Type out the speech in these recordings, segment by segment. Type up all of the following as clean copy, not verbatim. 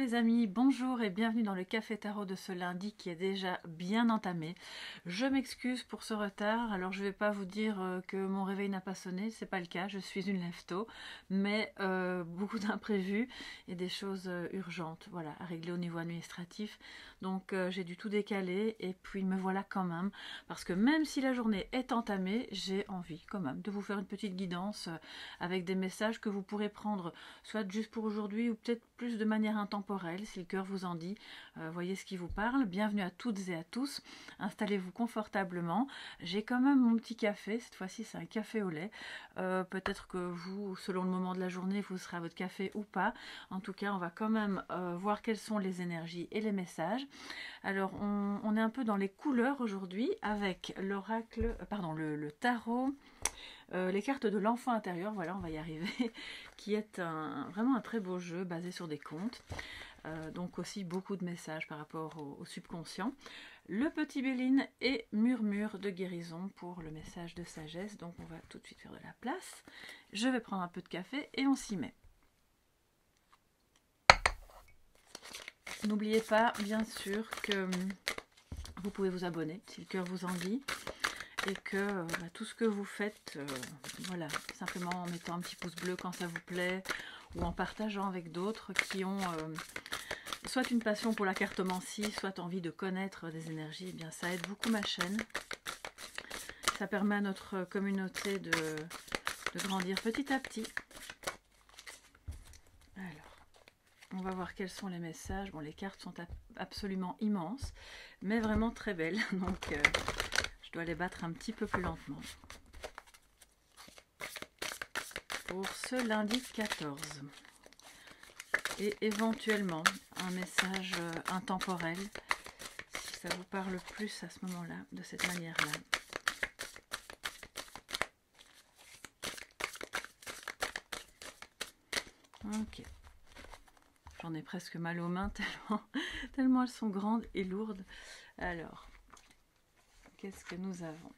les amis, bonjour et bienvenue dans le Café Tarot de ce lundi qui est déjà bien entamé. Je m'excuse pour ce retard, alors je ne vais pas vous dire que mon réveil n'a pas sonné, c'est pas le cas, je suis une lève-tôt, mais beaucoup d'imprévus et des choses urgentes, voilà, à régler au niveau administratif. Donc j'ai dû tout décaler et puis me voilà quand même, parce que même si la journée est entamée, j'ai envie quand même de vous faire une petite guidance avec des messages que vous pourrez prendre soit juste pour aujourd'hui ou peut-être plus de manière intemporelle, si le cœur vous en dit. Voyez ce qui vous parle. Bienvenue à toutes et à tous. Installez-vous confortablement. J'ai quand même mon petit café. Cette fois-ci, c'est un café au lait. Peut-être que vous, selon le moment de la journée, vous serez à votre café ou pas. En tout cas, on va quand même voir quelles sont les énergies et les messages. Alors, on est un peu dans les couleurs aujourd'hui avec l'oracle, pardon, le tarot. Les cartes de l'enfant intérieur, voilà, on va y arriver, qui est vraiment un très beau jeu basé sur des contes. Donc aussi beaucoup de messages par rapport au subconscient. Le petit Béline et murmure de guérison pour le message de sagesse. Donc on va tout de suite faire de la place. Je vais prendre un peu de café et on s'y met. N'oubliez pas, bien sûr, que vous pouvez vous abonner si le cœur vous en dit. Et que tout ce que vous faites, voilà, simplement en mettant un petit pouce bleu quand ça vous plaît, ou en partageant avec d'autres qui ont soit une passion pour la cartomancie, soit envie de connaître des énergies, eh bien ça aide beaucoup ma chaîne. Ça permet à notre communauté de grandir petit à petit. Alors, on va voir quels sont les messages. Bon, les cartes sont absolument immenses, mais vraiment très belles, donc je dois les battre un petit peu plus lentement. Pour ce lundi 14. Et éventuellement un message intemporel, si ça vous parle plus à ce moment-là, de cette manière-là. Ok. J'en ai presque mal aux mains tellement elles sont grandes et lourdes. Alors, qu'est-ce que nous avons ?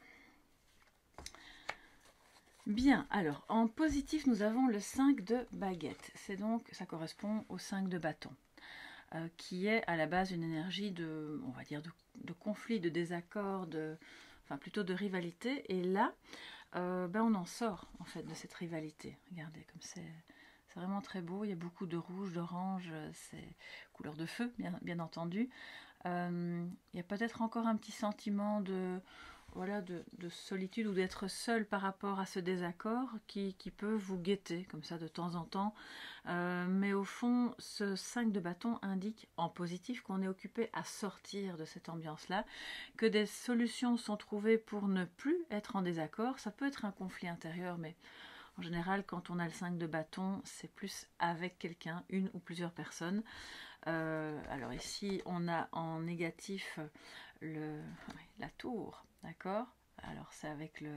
Bien, alors en positif nous avons le 5 de baguette, c'est donc, ça correspond au 5 de bâton, qui est à la base une énergie de, on va dire, de conflit, de désaccord, enfin plutôt de rivalité, et là, on en sort en fait de cette rivalité. Regardez comme c'est vraiment très beau, il y a beaucoup de rouge, d'orange, c'est couleur de feu bien entendu. Il y a peut-être encore un petit sentiment de solitude ou d'être seul par rapport à ce désaccord qui peut vous guetter comme ça de temps en temps. Mais au fond, ce 5 de bâton indique en positif qu'on est occupé à sortir de cette ambiance-là, que des solutions sont trouvées pour ne plus être en désaccord. Ça peut être un conflit intérieur, mais en général, quand on a le 5 de bâton, c'est plus avec quelqu'un, une ou plusieurs personnes. Alors ici, on a en négatif la tour. D'accord. Alors c'est avec le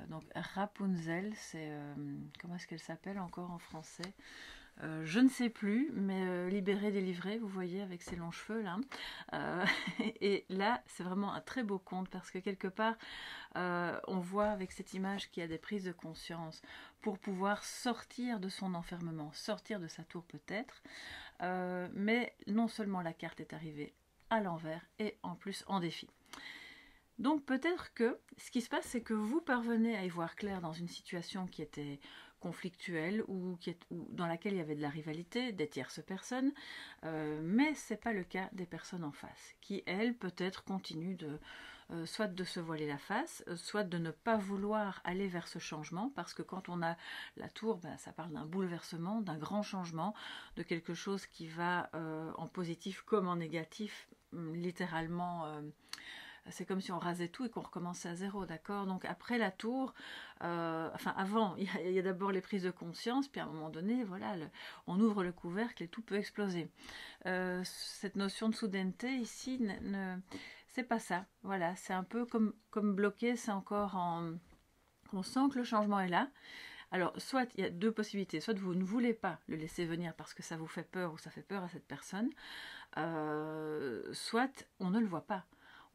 donc Rapunzel, c'est comment est-ce qu'elle s'appelle encore en français, je ne sais plus, mais libérée, délivrée, vous voyez, avec ses longs cheveux là. Et là, c'est vraiment un très beau conte parce que quelque part, on voit avec cette image qu'il y a des prises de conscience pour pouvoir sortir de son enfermement, sortir de sa tour peut-être. Mais non seulement la carte est arrivée à l'envers et en plus en défi. Donc peut-être que ce qui se passe, c'est que vous parvenez à y voir clair dans une situation qui était conflictuelle ou dans laquelle il y avait de la rivalité, des tierces personnes, mais ce n'est pas le cas des personnes en face, qui elles peut-être continuent soit de se voiler la face, soit de ne pas vouloir aller vers ce changement, parce que quand on a la tour, ça parle d'un bouleversement, d'un grand changement, de quelque chose qui va en positif comme en négatif, littéralement... c'est comme si on rasait tout et qu'on recommençait à zéro, d'accord? Donc après la tour, avant, il y a d'abord les prises de conscience, puis à un moment donné, voilà, on ouvre le couvercle et tout peut exploser. Cette notion de soudaineté ici, c'est pas ça. Voilà, c'est un peu comme bloqué, c'est encore en... On sent que le changement est là. Alors, soit il y a deux possibilités, soit vous ne voulez pas le laisser venir parce que ça vous fait peur ou ça fait peur à cette personne, soit on ne le voit pas.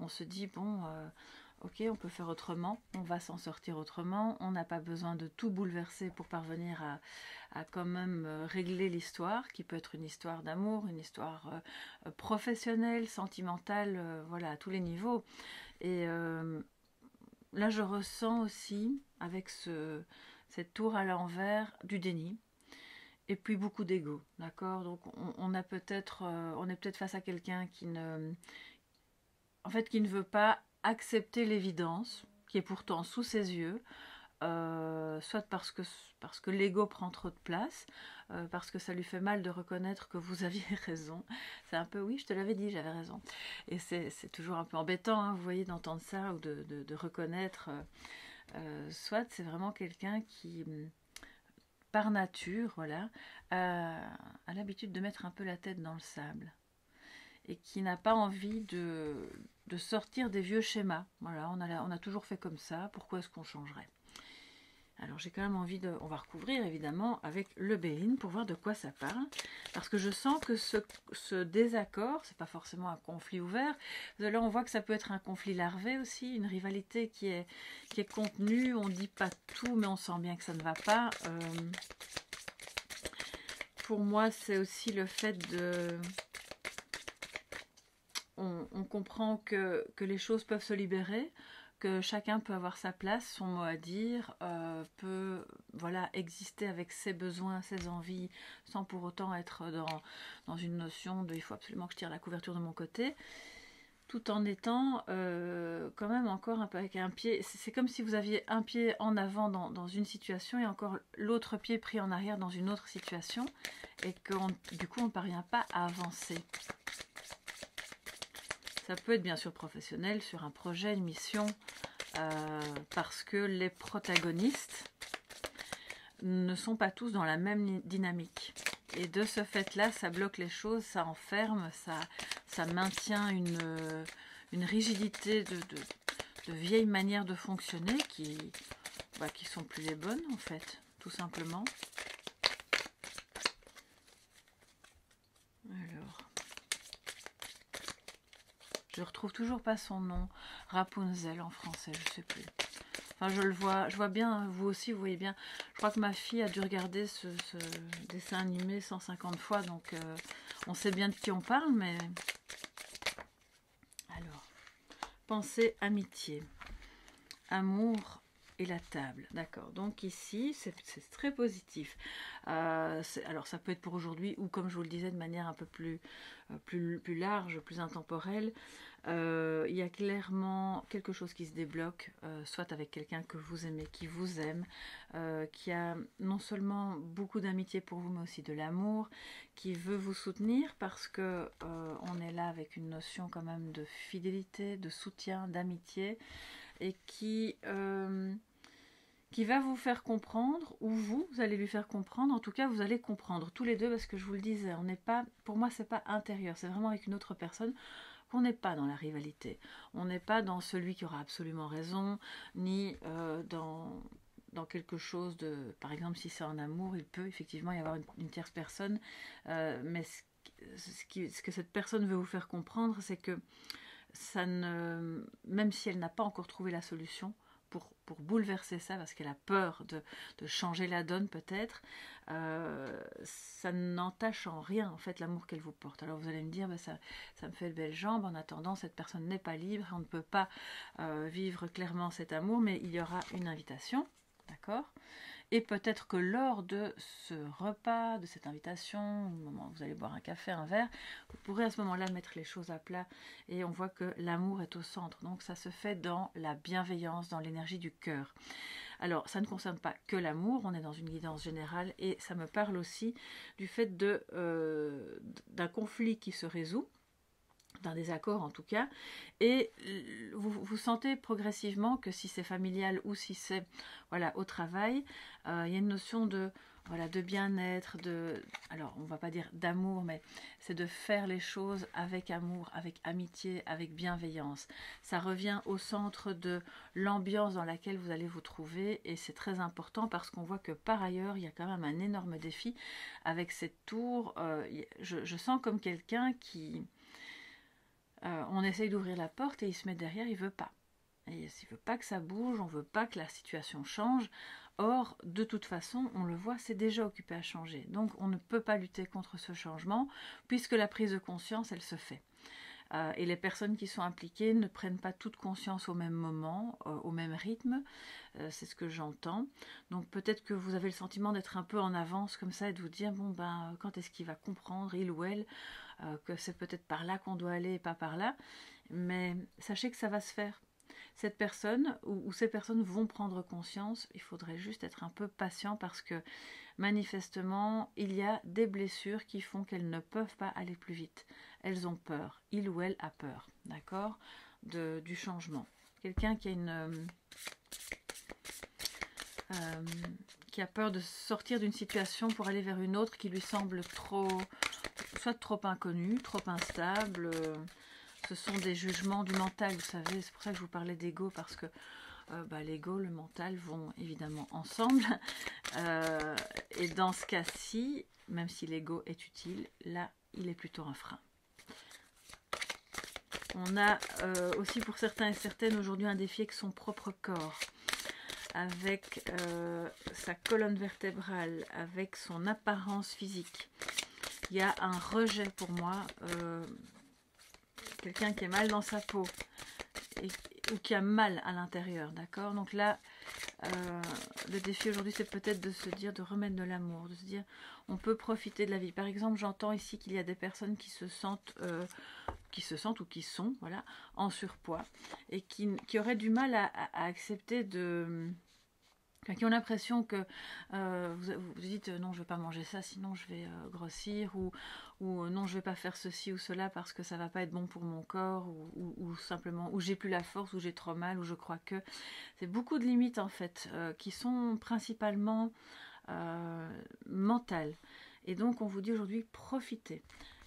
On se dit, bon, ok, on peut faire autrement, on va s'en sortir autrement, on n'a pas besoin de tout bouleverser pour parvenir à quand même régler l'histoire, qui peut être une histoire d'amour, une histoire professionnelle, sentimentale, voilà, à tous les niveaux. Et là, je ressens aussi, avec cette tour à l'envers, du déni. Et puis beaucoup d'ego, d'accord. Donc on est peut-être face à quelqu'un qui ne veut pas accepter l'évidence, qui est pourtant sous ses yeux, soit parce que l'ego prend trop de place, parce que ça lui fait mal de reconnaître que vous aviez raison. C'est un peu, oui, je te l'avais dit, j'avais raison. Et c'est toujours un peu embêtant, hein, vous voyez, d'entendre ça ou de reconnaître. Soit c'est vraiment quelqu'un qui, par nature, voilà, a l'habitude de mettre un peu la tête dans le sable et qui n'a pas envie de sortir des vieux schémas. Voilà, on a toujours fait comme ça, pourquoi est-ce qu'on changerait? Alors j'ai quand même envie on va recouvrir évidemment avec le Béline pour voir de quoi ça parle, parce que je sens que ce désaccord, c'est pas forcément un conflit ouvert, là on voit que ça peut être un conflit larvé aussi, une rivalité qui est contenue, on dit pas tout mais on sent bien que ça ne va pas. Pour moi c'est aussi le fait de... On comprend que les choses peuvent se libérer, que chacun peut avoir sa place, son mot à dire, peut voilà, exister avec ses besoins, ses envies, sans pour autant être dans une notion de « il faut absolument que je tire la couverture de mon côté », tout en étant quand même encore un peu avec un pied... C'est comme si vous aviez un pied en avant dans une situation et encore l'autre pied pris en arrière dans une autre situation, et que du coup on ne parvient pas à avancer. Ça peut être bien sûr professionnel, sur un projet, une mission, parce que les protagonistes ne sont pas tous dans la même dynamique. Et de ce fait-là, ça bloque les choses, ça enferme, ça maintient une rigidité de vieilles manières de fonctionner qui sont plus les bonnes en fait, tout simplement. Alors... je retrouve toujours pas son nom. Rapunzel en français, je sais plus. Enfin, je vois bien, vous aussi, vous voyez bien. Je crois que ma fille a dû regarder ce dessin animé 150 fois, donc on sait bien de qui on parle, mais... Alors, pensée, amitié, amour et la table, d'accord. Donc ici, c'est très positif. Alors, ça peut être pour aujourd'hui, ou comme je vous le disais, de manière un peu plus large, plus intemporelle. Il y a clairement quelque chose qui se débloque, soit avec quelqu'un que vous aimez, qui vous aime, qui a non seulement beaucoup d'amitié pour vous, mais aussi de l'amour, qui veut vous soutenir parce que on est là avec une notion quand même de fidélité, de soutien, d'amitié, et qui va vous faire comprendre, ou vous allez lui faire comprendre. En tout cas, vous allez comprendre tous les deux, parce que je vous le disais, on n'est pas, pour moi, c'est pas intérieur, c'est vraiment avec une autre personne. On n'est pas dans la rivalité, on n'est pas dans celui qui aura absolument raison, ni dans quelque chose de... Par exemple, si c'est en amour, il peut effectivement y avoir une tierce personne, mais ce que cette personne veut vous faire comprendre, c'est que ça ne... même si elle n'a pas encore trouvé la solution, pour bouleverser ça, parce qu'elle a peur de changer la donne peut-être, ça n'entache en rien en fait l'amour qu'elle vous porte. Alors vous allez me dire, bah, ça me fait de belles jambes, en attendant cette personne n'est pas libre, on ne peut pas vivre clairement cet amour, mais il y aura une invitation, d'accord ? Et peut-être que lors de ce repas, de cette invitation, au moment où vous allez boire un café, un verre, vous pourrez à ce moment-là mettre les choses à plat, et on voit que l'amour est au centre. Donc ça se fait dans la bienveillance, dans l'énergie du cœur. Alors ça ne concerne pas que l'amour, on est dans une guidance générale, et ça me parle aussi du fait d'un conflit qui se résout, d'un désaccord en tout cas, et vous sentez progressivement que si c'est familial ou si c'est voilà, au travail, il y a une notion de bien-être, alors on va pas dire d'amour, mais c'est de faire les choses avec amour, avec amitié, avec bienveillance. Ça revient au centre de l'ambiance dans laquelle vous allez vous trouver, et c'est très important parce qu'on voit que par ailleurs il y a quand même un énorme défi avec cette tour. Je sens comme quelqu'un qui... on essaye d'ouvrir la porte et il se met derrière, il veut pas. Et il ne veut pas que ça bouge, on ne veut pas que la situation change. Or, de toute façon, on le voit, c'est déjà occupé à changer. Donc, on ne peut pas lutter contre ce changement, puisque la prise de conscience, elle se fait. Et les personnes qui sont impliquées ne prennent pas toute conscience au même moment, au même rythme. C'est ce que j'entends. Donc peut-être que vous avez le sentiment d'être un peu en avance comme ça et de vous dire, bon ben, quand est-ce qu'il va comprendre, il ou elle, que c'est peut-être par là qu'on doit aller et pas par là. Mais sachez que ça va se faire. Cette personne ou ces personnes vont prendre conscience. Il faudrait juste être un peu patient parce que manifestement, il y a des blessures qui font qu'elles ne peuvent pas aller plus vite. Elles ont peur. Il ou elle a peur, d'accord, du changement. Quelqu'un qui a peur de sortir d'une situation pour aller vers une autre qui lui semble soit trop inconnue, trop instable. Ce sont des jugements du mental, vous savez, c'est pour ça que je vous parlais d'ego, parce que l'ego, le mental vont évidemment ensemble. Et dans ce cas-ci, même si l'ego est utile, là, il est plutôt un frein. On a aussi pour certains et certaines aujourd'hui un défi avec son propre corps, avec sa colonne vertébrale, avec son apparence physique. Il y a un rejet pour moi, quelqu'un qui est mal dans sa peau ou qui a mal à l'intérieur, d'accord? Donc là, le défi aujourd'hui, c'est peut-être de se dire, de remettre de l'amour, de se dire, on peut profiter de la vie. Par exemple, j'entends ici qu'il y a des personnes qui se sentent ou qui sont, voilà, en surpoids et qui auraient du mal à accepter qui ont l'impression que vous dites non, je ne vais pas manger ça, sinon je vais grossir, ou non, je ne vais pas faire ceci ou cela parce que ça ne va pas être bon pour mon corps, ou simplement, ou j'ai plus la force, ou j'ai trop mal, ou je crois que... C'est beaucoup de limites en fait, qui sont principalement mentales. Et donc on vous dit aujourd'hui, profitez.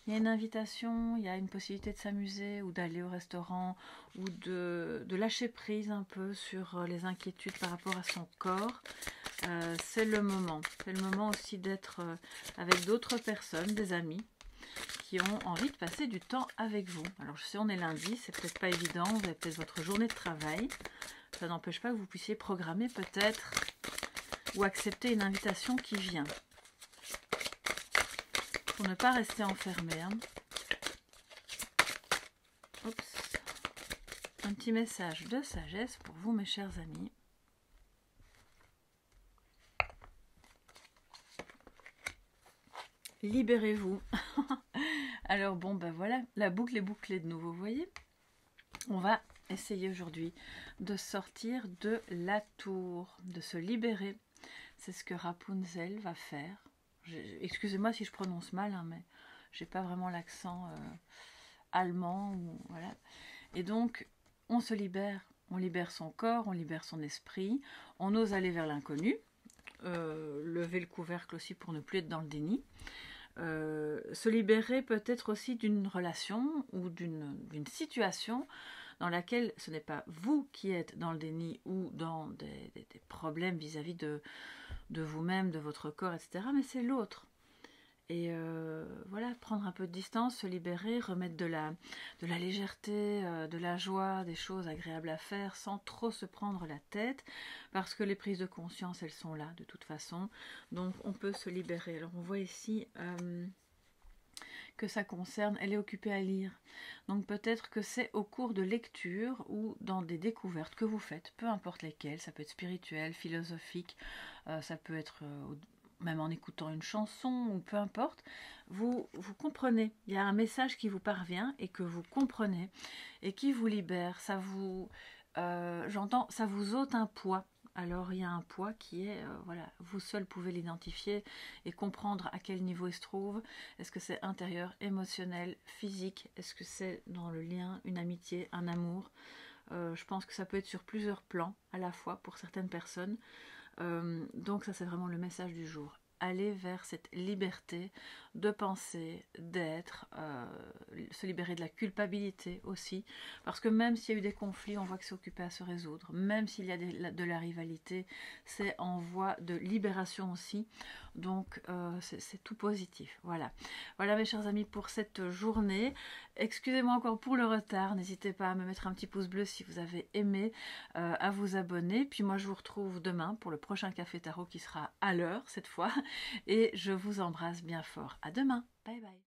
Il y a une invitation, il y a une possibilité de s'amuser ou d'aller au restaurant ou de lâcher prise un peu sur les inquiétudes par rapport à son corps. C'est le moment. C'est le moment aussi d'être avec d'autres personnes, des amis, qui ont envie de passer du temps avec vous. Alors je sais, on est lundi, c'est peut-être pas évident, vous avez peut-être votre journée de travail. Ça n'empêche pas que vous puissiez programmer peut-être ou accepter une invitation qui vient. Pour ne pas rester enfermé. Hein. Oups. Un petit message de sagesse pour vous, mes chers amis. Libérez-vous. Alors bon, ben voilà, la boucle est bouclée de nouveau, vous voyez. On va essayer aujourd'hui de sortir de la tour, de se libérer. C'est ce que Rapunzel va faire. Excusez-moi si je prononce mal, hein, mais j'ai pas vraiment l'accent allemand. Voilà. Et donc, on se libère. On libère son corps, on libère son esprit. On ose aller vers l'inconnu. Lever le couvercle aussi pour ne plus être dans le déni. Se libérer peut-être aussi d'une relation ou d'une situation dans laquelle ce n'est pas vous qui êtes dans le déni ou dans des problèmes vis-à-vis de vous-même, de votre corps, etc. Mais c'est l'autre. Et voilà, prendre un peu de distance, se libérer, remettre de la légèreté, de la joie, des choses agréables à faire sans trop se prendre la tête, parce que les prises de conscience, elles sont là de toute façon. Donc on peut se libérer. Alors on voit ici que ça concerne, elle est occupée à lire. Donc peut-être que c'est au cours de lecture ou dans des découvertes que vous faites, peu importe lesquelles, ça peut être spirituel, philosophique, ça peut être même en écoutant une chanson ou peu importe, vous comprenez, il y a un message qui vous parvient et que vous comprenez et qui vous libère, ça vous, j'entends, ça vous ôte un poids. Alors il y a un poids qui est, voilà, vous seul pouvez l'identifier et comprendre à quel niveau il se trouve. Est-ce que c'est intérieur, émotionnel, physique? Est-ce que c'est dans le lien, une amitié, un amour? Je pense que ça peut être sur plusieurs plans à la fois pour certaines personnes. Donc ça c'est vraiment le message du jour. Aller vers cette liberté de penser, d'être, se libérer de la culpabilité aussi, parce que même s'il y a eu des conflits, on voit que c'est occupé à se résoudre, même s'il y a de la rivalité, c'est en voie de libération aussi, donc c'est tout positif. Voilà mes chers amis pour cette journée. Excusez-moi encore pour le retard, n'hésitez pas à me mettre un petit pouce bleu si vous avez aimé, à vous abonner. Puis moi je vous retrouve demain pour le prochain Café Tarot qui sera à l'heure cette fois. Et je vous embrasse bien fort. À demain, bye bye.